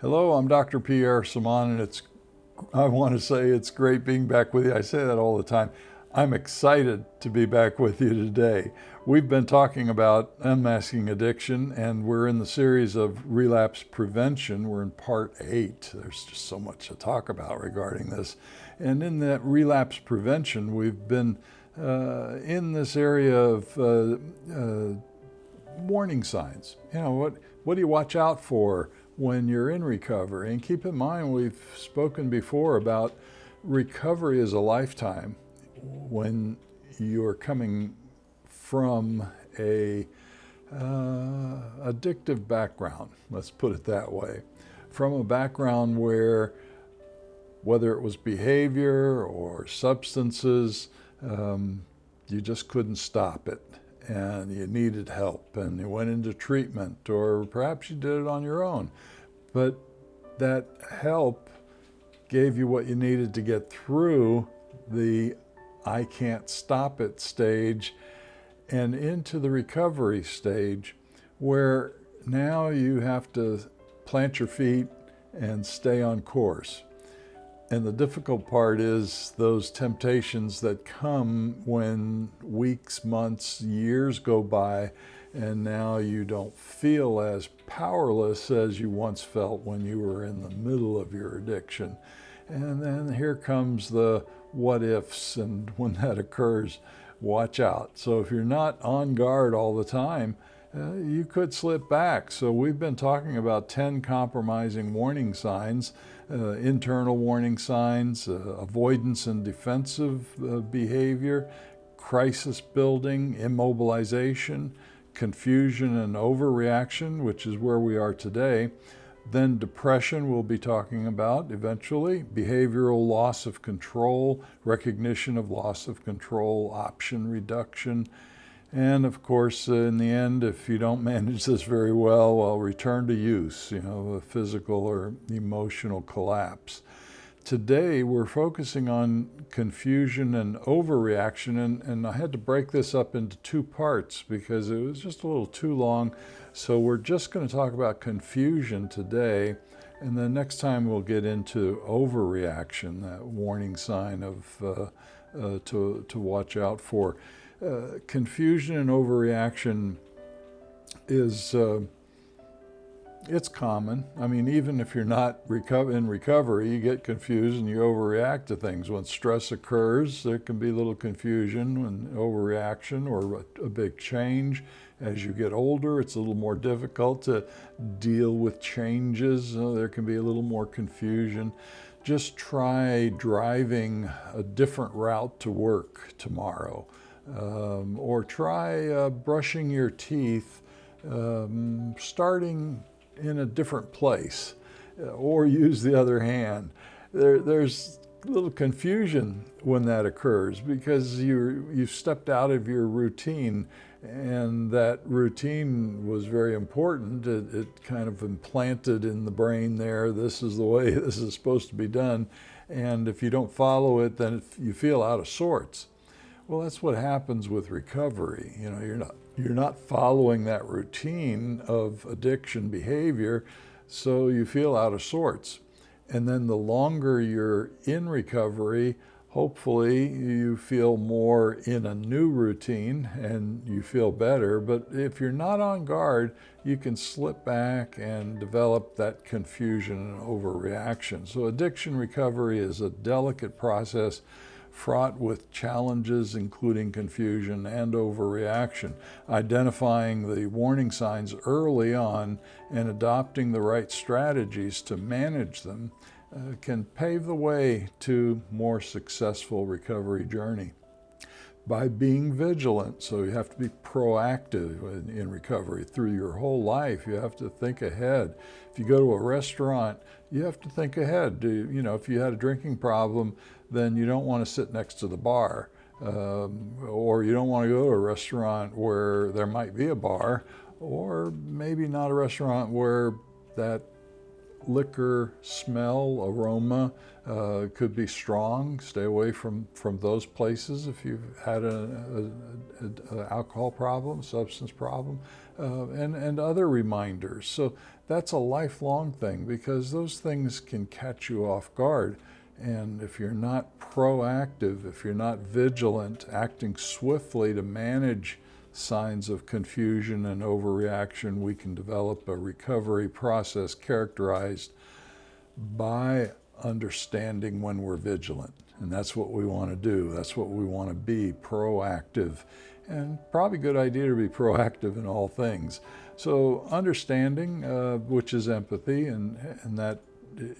Hello, I'm Dr. Pierre Simon, and I want to say it's great being back with you. I say that all the time. I'm excited to be back with you today. We've been talking about unmasking addiction, and we're in the series of relapse prevention. We're in part 8. There's just so much to talk about regarding this. And in that relapse prevention, we've been in this area of warning signs. What do you watch out for when you're in recovery? And keep in mind, we've spoken before about recovery is a lifetime. When you're coming from a addictive background, let's put it that way, from a background where whether it was behavior or substances, you just couldn't stop it, and you needed help, and you went into treatment, or perhaps you did it on your own. But that help gave you what you needed to get through the I can't stop it stage and into the recovery stage, where now you have to plant your feet and stay on course. And the difficult part is those temptations that come when weeks, months, years go by, and now you don't feel as powerless as you once felt when you were in the middle of your addiction. And then here comes the what ifs, and when that occurs, watch out. So if you're not on guard all the time, you could slip back. So we've been talking about 10 compromising warning signs, internal warning signs, avoidance and defensive behavior, crisis building, immobilization, confusion and overreaction, which is where we are today. Then depression we'll be talking about eventually, behavioral loss of control, recognition of loss of control, option reduction, and of course, in the end, if you don't manage this very well, return to use, a physical or emotional collapse. Today, we're focusing on confusion and overreaction, and I had to break this up into 2 parts because it was just a little too long. So we're just going to talk about confusion today, and then next time we'll get into overreaction, that warning sign of to watch out for. Confusion and overreaction is it's common. I mean, even if you're not in recovery, you get confused and you overreact to things. When stress occurs, there can be a little confusion and overreaction, or a big change. As you get older, it's a little more difficult to deal with changes. There can be a little more confusion. Just try driving a different route to work tomorrow. Or try brushing your teeth, starting in a different place, or use the other hand. There's a little confusion when that occurs because you've stepped out of your routine, and that routine was very important. It kind of implanted in the brain there, this is the way this is supposed to be done, and if you don't follow it, then you feel out of sorts. Well, that's what happens with recovery. You're not following that routine of addiction behavior, so you feel out of sorts. And then the longer you're in recovery, hopefully you feel more in a new routine and you feel better. But if you're not on guard, you can slip back and develop that confusion and overreaction. So addiction recovery is a delicate process, fraught with challenges including confusion and overreaction. Identifying the warning signs early on and adopting the right strategies to manage them can pave the way to more successful recovery journey. By being vigilant, so you have to be proactive in recovery through your whole life. You have to think ahead. If you go to a restaurant, you have to think ahead. If you had a drinking problem, then you don't want to sit next to the bar, or you don't want to go to a restaurant where there might be a bar, or maybe not a restaurant where that liquor smell, aroma could be strong. Stay away from those places if you've had an alcohol problem, substance problem, and other reminders. So that's a lifelong thing, because those things can catch you off guard. And if you're not proactive, if you're not vigilant, acting swiftly to manage signs of confusion and overreaction, we can develop a recovery process characterized by understanding when we're vigilant. And that's what we want to do. That's what we want to be, proactive. And probably a good idea to be proactive in all things. So understanding, which is empathy, and that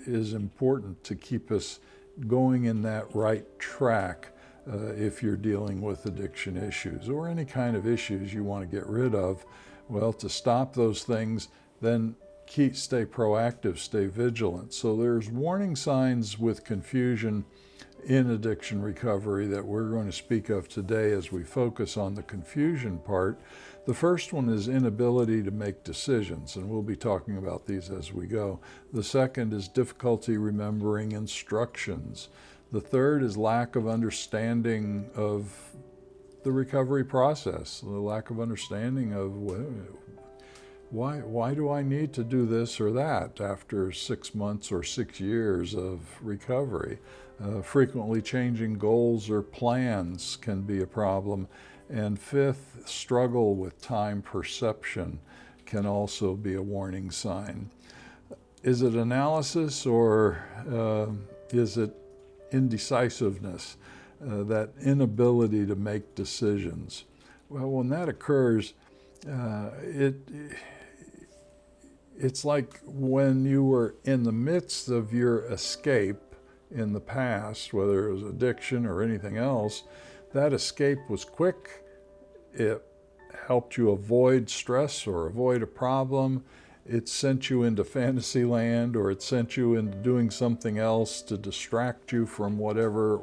is important to keep us going in that right track if you're dealing with addiction issues or any kind of issues you want to get rid of. Well, to stop those things, then stay proactive, stay vigilant. So there's warning signs with confusion in addiction recovery that we're going to speak of today as we focus on the confusion part. The first one is inability to make decisions, and we'll be talking about these as we go. The second is difficulty remembering instructions. The third is lack of understanding of the recovery process, the lack of understanding of why do I need to do this or that after 6 months or 6 years of recovery. Frequently changing goals or plans can be a problem. And fifth, struggle with time perception can also be a warning sign. Is it analysis, or is it indecisiveness, that inability to make decisions? Well, when that occurs, it's like when you were in the midst of your escape in the past, whether it was addiction or anything else. That escape was quick. It helped you avoid stress or avoid a problem. It sent you into fantasy land, or it sent you into doing something else to distract you from whatever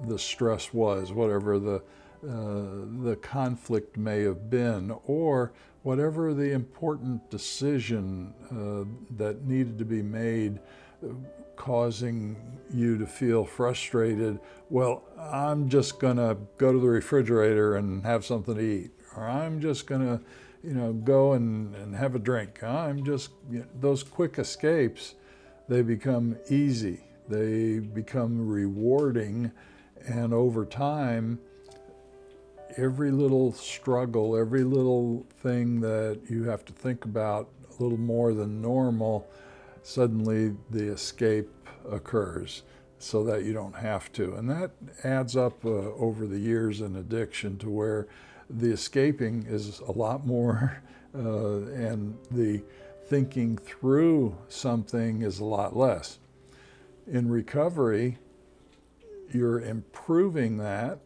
the stress was, whatever the conflict may have been, or whatever the important decision that needed to be made, causing you to feel frustrated. Well, I'm just going to go to the refrigerator and have something to eat, or I'm just going to, go and have a drink. Those quick escapes, they become easy. They become rewarding, and over time, every little struggle, every little thing that you have to think about a little more than normal, suddenly the escape occurs so that you don't have to. And that adds up over the years in addiction to where the escaping is a lot more and the thinking through something is a lot less. In recovery, you're improving that,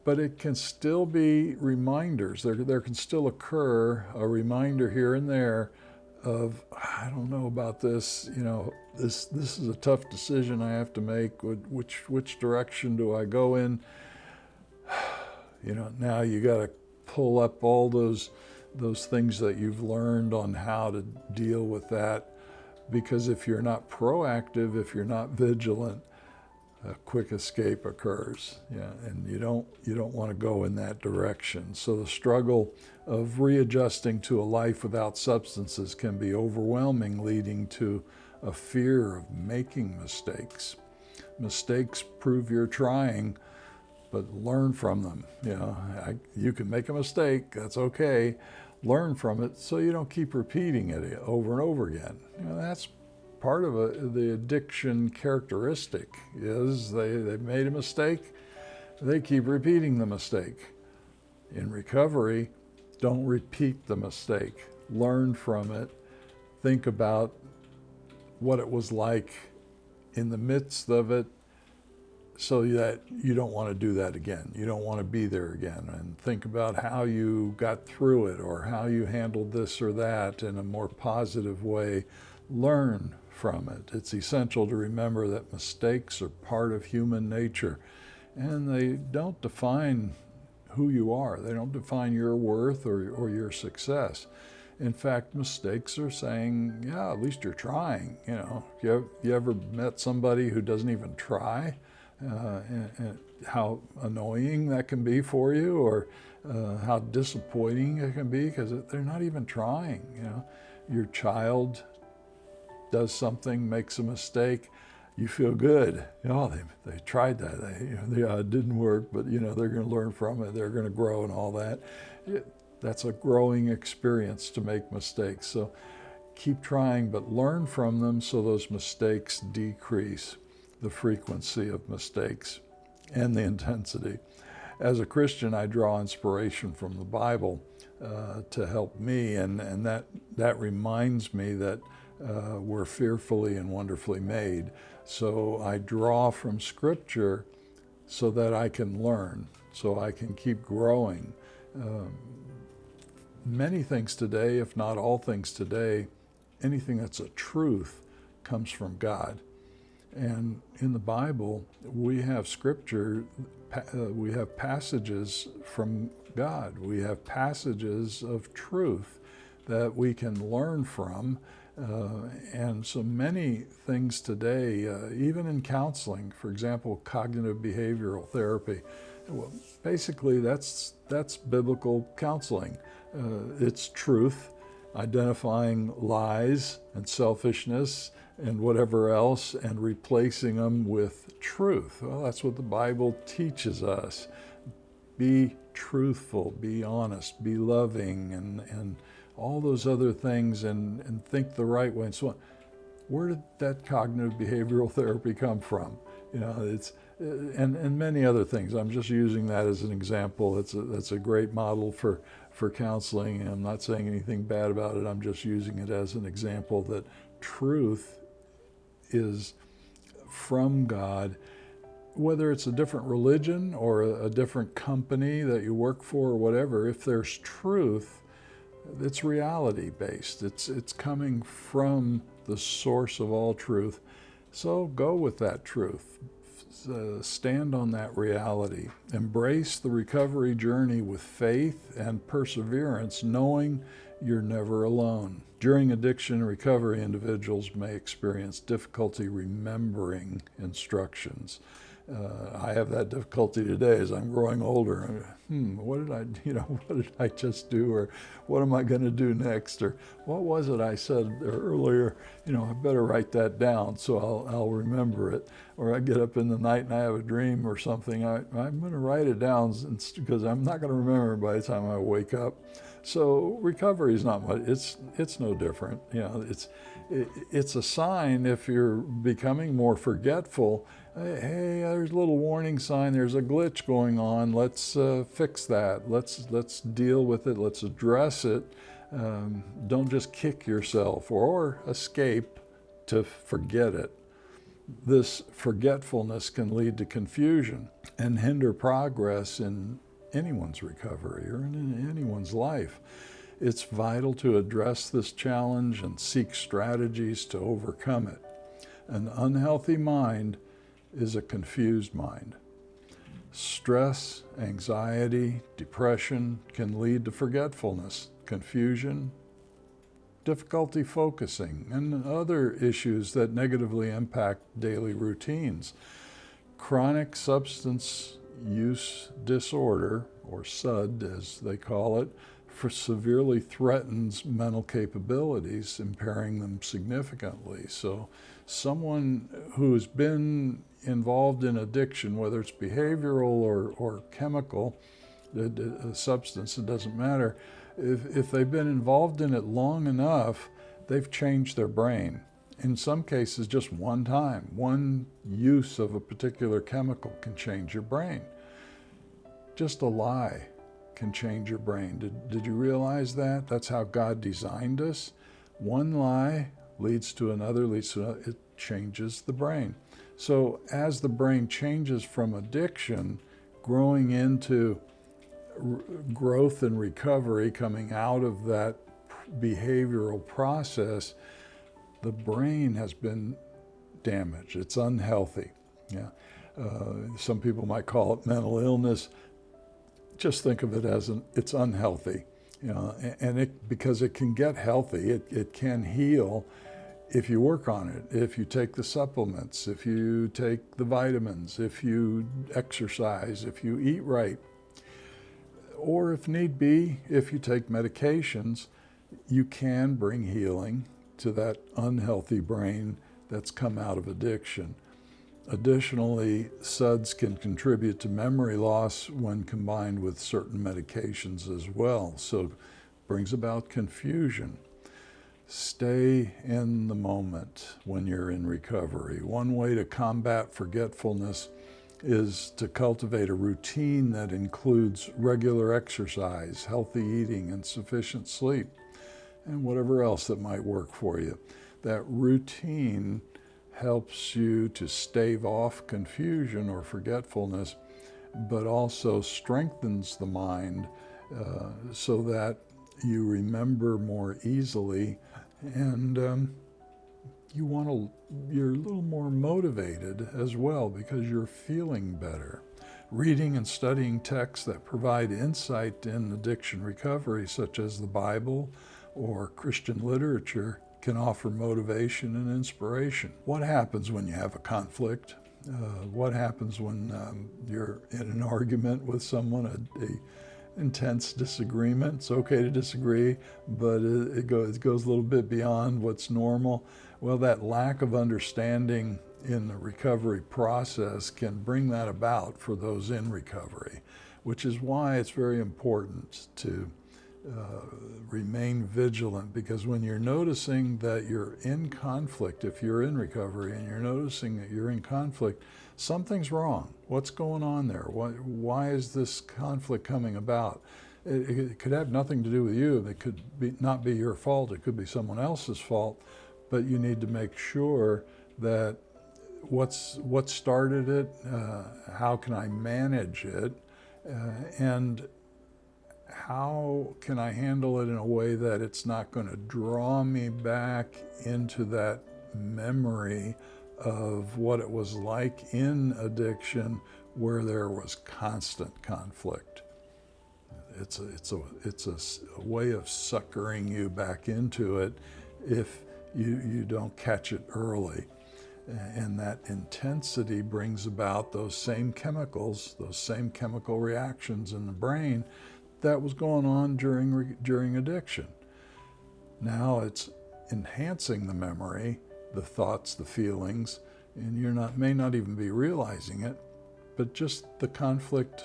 but it can still be reminders. There can still occur a reminder here and there of, I don't know about this, this is a tough decision I have to make. Which direction do I go in? Now you got to pull up all those things that you've learned on how to deal with that, because if you're not proactive, if you're not vigilant, a quick escape occurs, and you don't want to go in that direction. So the struggle of readjusting to a life without substances can be overwhelming, leading to a fear of making mistakes. Mistakes prove you're trying, but learn from them. You can make a mistake, that's okay. Learn from it so you don't keep repeating it over and over again. That's part of the addiction characteristic, is they've made a mistake, they keep repeating the mistake. In recovery, don't repeat the mistake. Learn from it. Think about what it was like in the midst of it, so that you don't want to do that again. You don't want to be there again. And think about how you got through it, or how you handled this or that in a more positive way. Learn from it. It's essential to remember that mistakes are part of human nature, and they don't define who you are. They don't define your worth or your success. In fact, mistakes are saying, yeah, at least you're trying. You ever met somebody who doesn't even try? And how annoying that can be for you, or how disappointing it can be, because they're not even trying. your child does something, makes a mistake, you feel good. They tried that. It didn't work, but they're going to learn from it. They're going to grow and all that. That's a growing experience to make mistakes. So keep trying, but learn from them so those mistakes decrease the frequency of mistakes and the intensity. As a Christian, I draw inspiration from the Bible to help me, and that reminds me that we're fearfully and wonderfully made. So I draw from Scripture so that I can learn, so I can keep growing. Many things today, if not all things today, anything that's a truth comes from God. And in the Bible, we have Scripture, we have passages from God. We have passages of truth that we can learn from. And so many things today, even in counseling, for example, cognitive behavioral therapy, well, basically that's biblical counseling. It's truth, identifying lies and selfishness and whatever else, and replacing them with truth. Well, that's what the Bible teaches us. Be truthful, be honest, be loving, and all those other things, and think the right way and so on. Where did that cognitive behavioral therapy come from? It's and many other things. I'm just using that as an example. That's a great model for counseling, and I'm not saying anything bad about it. I'm just using it as an example that truth is from God, whether it's a different religion or a different company that you work for or whatever. If there's truth, it's reality based. It's coming from the source of all truth. So go with that truth. Stand on that reality. Embrace the recovery journey with faith and perseverance, knowing you're never alone. During addiction recovery, individuals may experience difficulty remembering instructions. I have that difficulty today as I'm growing older. What did I just do? Or what am I going to do next? Or what was it I said earlier? I better write that down so I'll remember it. Or I get up in the night and I have a dream or something. I'm going to write it down because I'm not going to remember by the time I wake up. So recovery is not much. It's no different. It's a sign if you're becoming more forgetful. Hey, there's a little warning sign. There's a glitch going on. Let's fix that. Let's deal with it. Let's address it. Don't just kick yourself or escape to forget it. This forgetfulness can lead to confusion and hinder progress in anyone's recovery or in anyone's life. It's vital to address this challenge and seek strategies to overcome it. An unhealthy mind is a confused mind. Stress, anxiety, depression can lead to forgetfulness, confusion, difficulty focusing, and other issues that negatively impact daily routines. Chronic substance use disorder, or SUD as they call it, severely threatens mental capabilities, impairing them significantly. So someone who's been involved in addiction, whether it's behavioral or chemical, a substance, it doesn't matter, if they've been involved in it long enough, they've changed their brain. In some cases, just one time, one use of a particular chemical can change your brain. Just a lie can change your brain. Did you realize that? That's how God designed us. One lie leads to another, it changes the brain. So as the brain changes from addiction, growing into growth and recovery, coming out of that behavioral process, the brain has been damaged. It's unhealthy. Some people might call it mental illness. Just think of it as it's unhealthy, and because it can get healthy, it can heal if you work on it, if you take the supplements, if you take the vitamins, if you exercise, if you eat right, or if need be, if you take medications. you can bring healing to that unhealthy brain that's come out of addiction. Additionally, SUDS can contribute to memory loss when combined with certain medications as well, so it brings about confusion. Stay in the moment when you're in recovery. One way to combat forgetfulness is to cultivate a routine that includes regular exercise, healthy eating, and sufficient sleep, and whatever else that might work for you. That routine helps you to stave off confusion or forgetfulness, but also strengthens the mind so that you remember more easily, and you're a little more motivated as well because you're feeling better. Reading and studying texts that provide insight in addiction recovery, such as the Bible or Christian literature, can offer motivation and inspiration. What happens when you have a conflict? What happens when you're in an argument with someone, a intense disagreement? It's okay to disagree, but it goes a little bit beyond what's normal. Well, that lack of understanding in the recovery process can bring that about for those in recovery, which is why it's very important to remain vigilant, because when you're noticing that you're in conflict, if you're in recovery and you're noticing that you're in conflict, something's wrong. What's going on there? Why is this conflict coming about? It could have nothing to do with you. It could not be your fault. It could be someone else's fault, but you need to make sure that what started it, how can I manage it, and how can I handle it in a way that it's not going to draw me back into that memory of what it was like in addiction, where there was constant conflict. It's a way of suckering you back into it if you don't catch it early. And that intensity brings about those same chemicals, those same chemical reactions in the brain that was going on during addiction. Now it's enhancing the memory, the thoughts, the feelings, and may not even be realizing it, but just the conflict,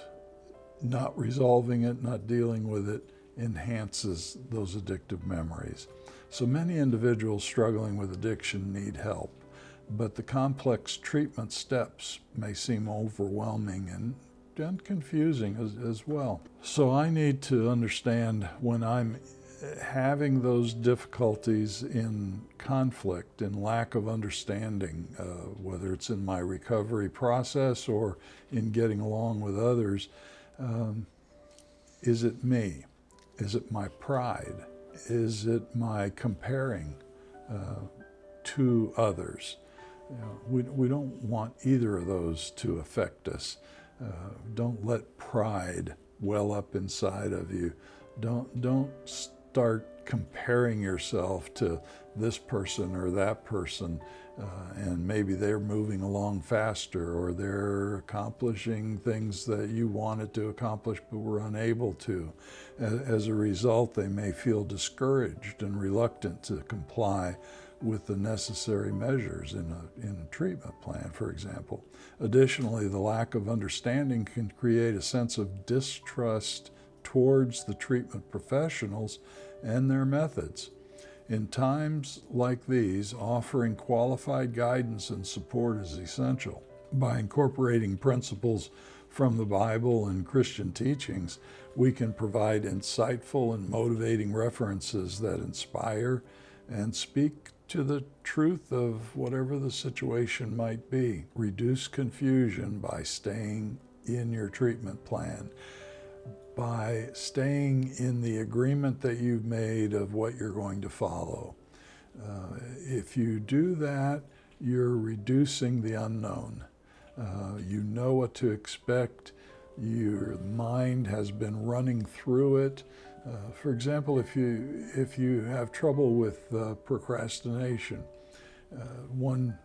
not resolving it, not dealing with it, enhances those addictive memories. So many individuals struggling with addiction need help, but the complex treatment steps may seem overwhelming and confusing as well. So I need to understand when I'm having those difficulties in conflict and lack of understanding, whether it's in my recovery process or in getting along with others, is it me? Is it my pride? Is it my comparing to others? We don't want either of those to affect us. Don't let pride well up inside of you. Don't start comparing yourself to this person or that person, and maybe they're moving along faster, or they're accomplishing things that you wanted to accomplish but were unable to. As a result, they may feel discouraged and reluctant to comply with the necessary measures in a treatment plan, for example. Additionally, the lack of understanding can create a sense of distrust towards the treatment professionals and their methods. In times like these, offering qualified guidance and support is essential. By incorporating principles from the Bible and Christian teachings, we can provide insightful and motivating references that inspire and speak to the truth of whatever the situation might be. Reduce confusion by staying in your treatment plan, by staying in the agreement that you've made of what you're going to follow. If you do that, you're reducing the unknown. You know what to expect. Your mind has been running through it. For example, if you have trouble with procrastination, one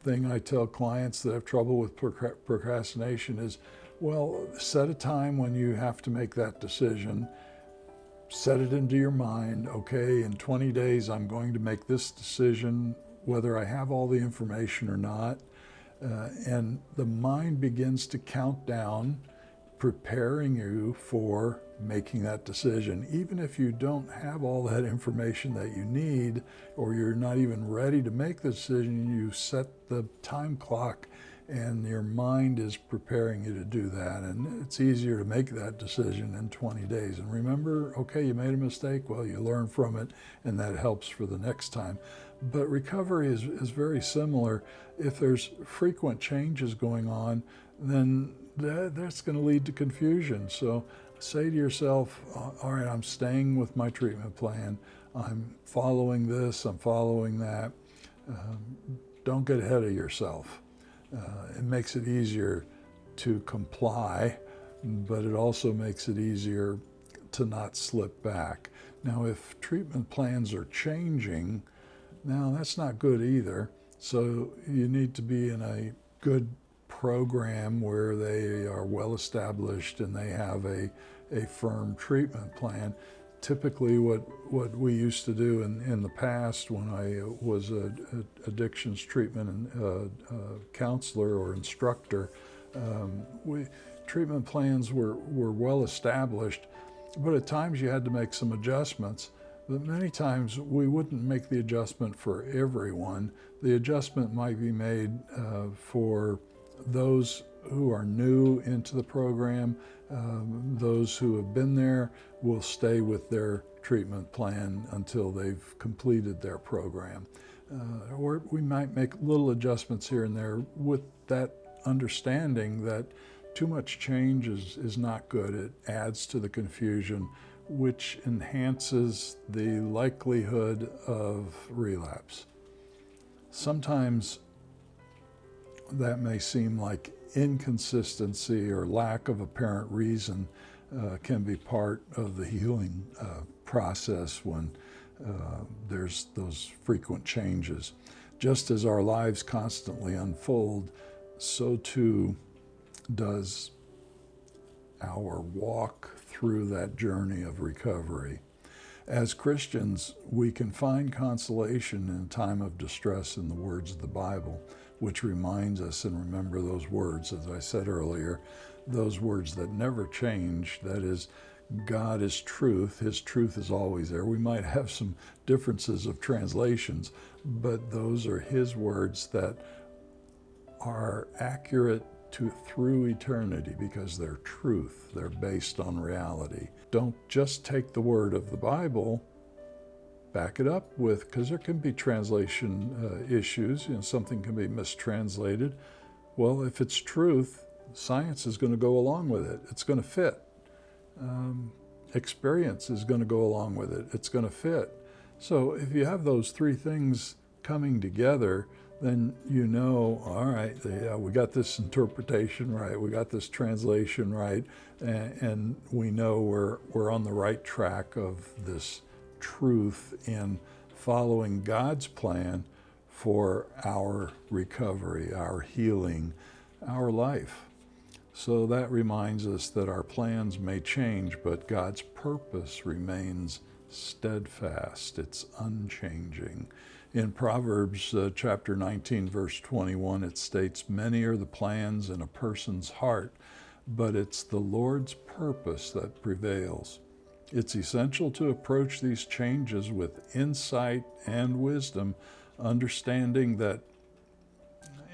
thing I tell clients that have trouble with procrastination is, well, set a time when you have to make that decision. set it into your mind, okay, in 20 days I'm going to make this decision, whether I have all the information or not. And the mind begins to count down, preparing you for making that decision. Even if you don't have all that information that you need, or you're not even ready to make the decision, you set the time clock and your mind is preparing you to do that. And it's easier to make that decision in 20 days. And remember, okay, you made a mistake, well, you learn from it, and that helps for the next time. But recovery is very similar. If there's frequent changes going on, then that's going to lead to confusion. So say to yourself, all right, I'm staying with my treatment plan. I'm following this, I'm following that. Don't get ahead of yourself. It makes it easier to comply, but it also makes it easier to not slip back. Now, if treatment plans are changing, now that's not good either. So you need to be in a good program where they are well established and they have a firm treatment plan. Typically what we used to do in the past when I was a addictions treatment and counselor or instructor, treatment plans were well established, but at times you had to make some adjustments. But many times we wouldn't make the adjustment for everyone. The adjustment might be made for those who are new into the program. Those who have been there will stay with their treatment plan until they've completed their program. Or we might make little adjustments here and there with that understanding that too much change is not good. It adds to the confusion, which enhances the likelihood of relapse. Sometimes that may seem like inconsistency or lack of apparent reason can be part of the healing process when there's those frequent changes. Just as our lives constantly unfold, so too does our walk through that journey of recovery. As Christians, we can find consolation in a time of distress in the words of the Bible, which reminds us and remember those words, as I said earlier, those words that never change. That is, God is truth. His truth is always there. We might have some differences of translations, but those are His words that are accurate through eternity because they're truth. They're based on reality. Don't just take the word of the Bible, back it up with, because there can be translation issues. Something can be mistranslated. Well, if it's truth, science is going to go along with it. It's going to fit. Experience is going to go along with it. It's going to fit. So if you have those three things coming together, then you know, all right, we got this interpretation right, we got this translation right, and we know we're on the right track of this truth in following God's plan for our recovery, our healing, our life. So that reminds us that our plans may change, but God's purpose remains steadfast. It's unchanging. In Proverbs chapter 19, verse 21, it states, "Many are the plans in a person's heart, but it's the Lord's purpose that prevails." It's essential to approach these changes with insight and wisdom, understanding that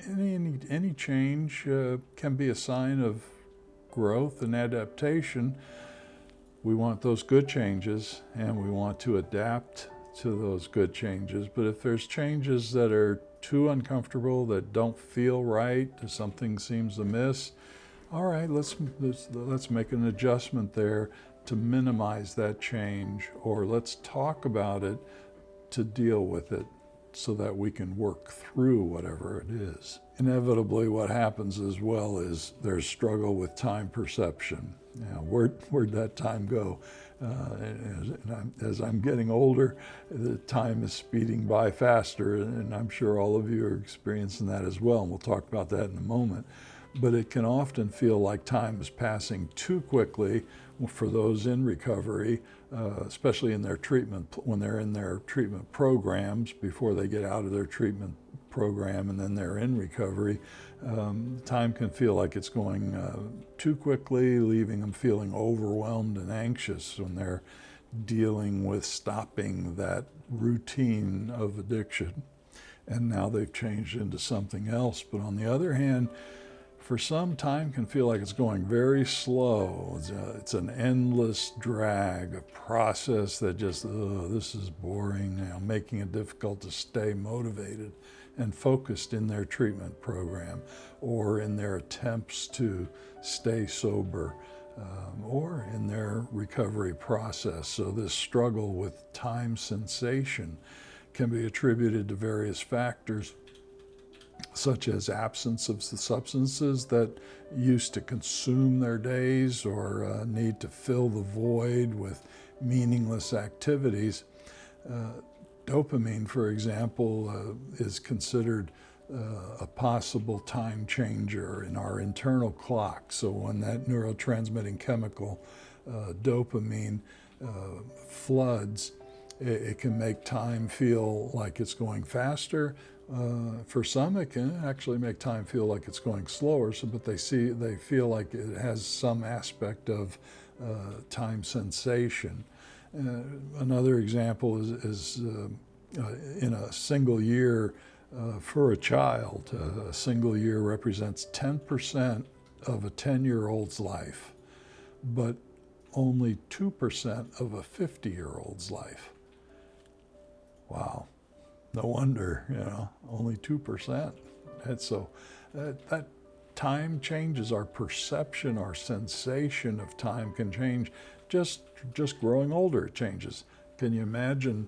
any change can be a sign of growth and adaptation. We want those good changes, and we want to adapt to those good changes. But if there's changes that are too uncomfortable, that don't feel right, something seems amiss, all right, let's make an adjustment there to minimize that change, or let's talk about it to deal with it so that we can work through whatever it is. Inevitably, what happens as well is there's struggle with time perception. Now, where'd that time go? As I'm getting older, the time is speeding by faster, and I'm sure all of you are experiencing that as well, and we'll talk about that in a moment. but it can often feel like time is passing too quickly for those in recovery, especially in their treatment, when they're in their treatment programs before they get out of their treatment program and then they're in recovery. Time can feel like it's going too quickly, leaving them feeling overwhelmed and anxious when they're dealing with stopping that routine of addiction. And now they've changed into something else. But on the other hand, for some, time can feel like it's going very slow. It's an endless drag, a process that just, this is boring, making it difficult to stay motivated and focused in their treatment program or in their attempts to stay sober or in their recovery process. So this struggle with time sensation can be attributed to various factors, such as absence of the substances that used to consume their days or need to fill the void with meaningless activities. Dopamine, for example, is considered a possible time changer in our internal clock. So when that neurotransmitting chemical, dopamine, floods, it can make time feel like it's going faster. For some, it can actually make time feel like it's going slower. But they feel like it has some aspect of time sensation. Another example is in a single year for a child. A single year represents 10% of a 10-year-old's life, but only 2% of a 50-year-old's life. Wow. No wonder, only 2%. And so that time changes. Our perception, our sensation of time can change. Just growing older, it changes. Can you imagine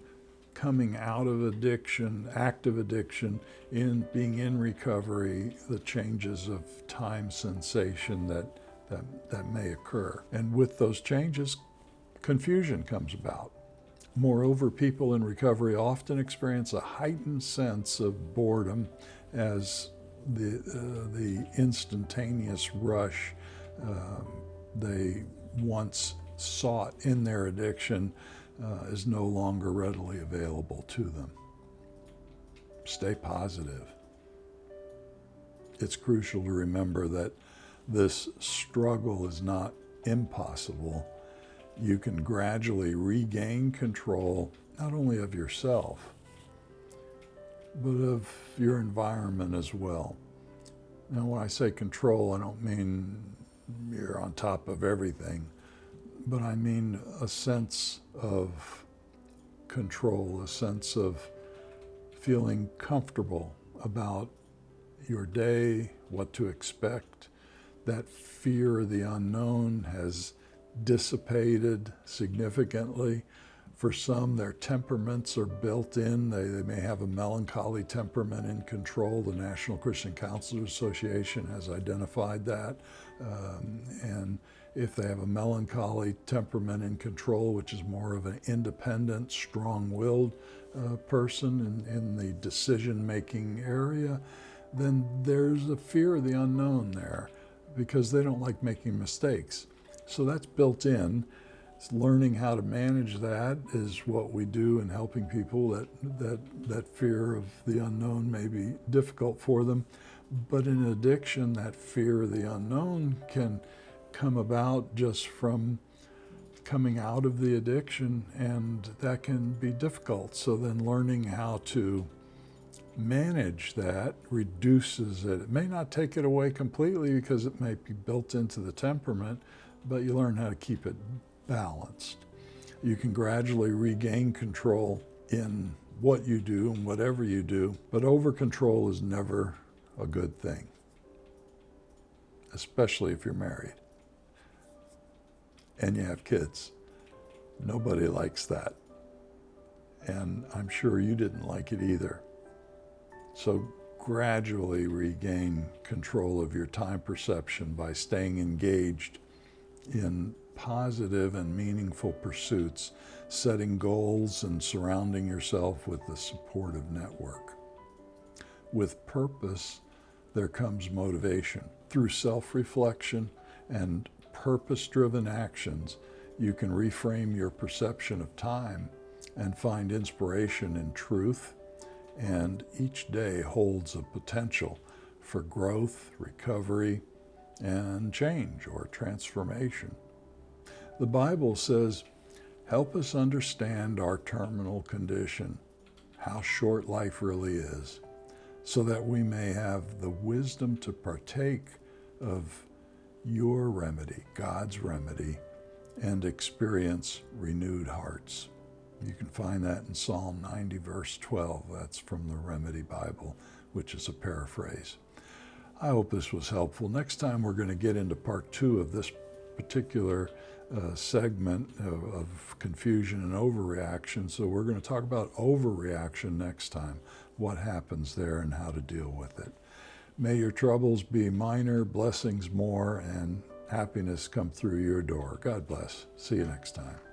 coming out of addiction, active addiction, being in recovery, the changes of time sensation that may occur? And with those changes, confusion comes about. Moreover, people in recovery often experience a heightened sense of boredom as the instantaneous rush they once sought in their addiction is no longer readily available to them. Stay positive. It's crucial to remember that this struggle is not impossible. You can gradually regain control, not only of yourself, but of your environment as well. Now, when I say control, I don't mean you're on top of everything, but I mean a sense of control, a sense of feeling comfortable about your day, what to expect. That fear of the unknown has dissipated significantly. For some, their temperaments are built in. They may have a melancholy temperament in control. The National Christian Counselors Association has identified that. And if they have a melancholy temperament in control, which is more of an independent, strong-willed person in the decision-making area, then there's a fear of the unknown there because they don't like making mistakes. So that's built in. It's learning how to manage that is what we do in helping people that fear of the unknown may be difficult for them. But in addiction, that fear of the unknown can come about just from coming out of the addiction, and that can be difficult. So then learning how to manage that reduces it. It may not take it away completely because it may be built into the temperament, but you learn how to keep it balanced. You can gradually regain control in what you do and whatever you do, but over-control is never a good thing, especially if you're married and you have kids. Nobody likes that. And I'm sure you didn't like it either. So gradually regain control of your time perception by staying engaged in positive and meaningful pursuits, setting goals and surrounding yourself with a supportive network. With purpose, there comes motivation. Through self-reflection and purpose-driven actions, you can reframe your perception of time and find inspiration in truth, and each day holds a potential for growth, recovery, and change or transformation. The Bible says, help us understand our terminal condition, how short life really is, so that we may have the wisdom to partake of your remedy, God's remedy, and experience renewed hearts. You can find that in Psalm 90, verse 12. That's from the Remedy Bible, which is a paraphrase. I hope this was helpful. Next time we're going to get into part 2 of this particular segment of confusion and overreaction. So we're going to talk about overreaction next time, what happens there and how to deal with it. May your troubles be minor, blessings more, and happiness come through your door. God bless. See you next time.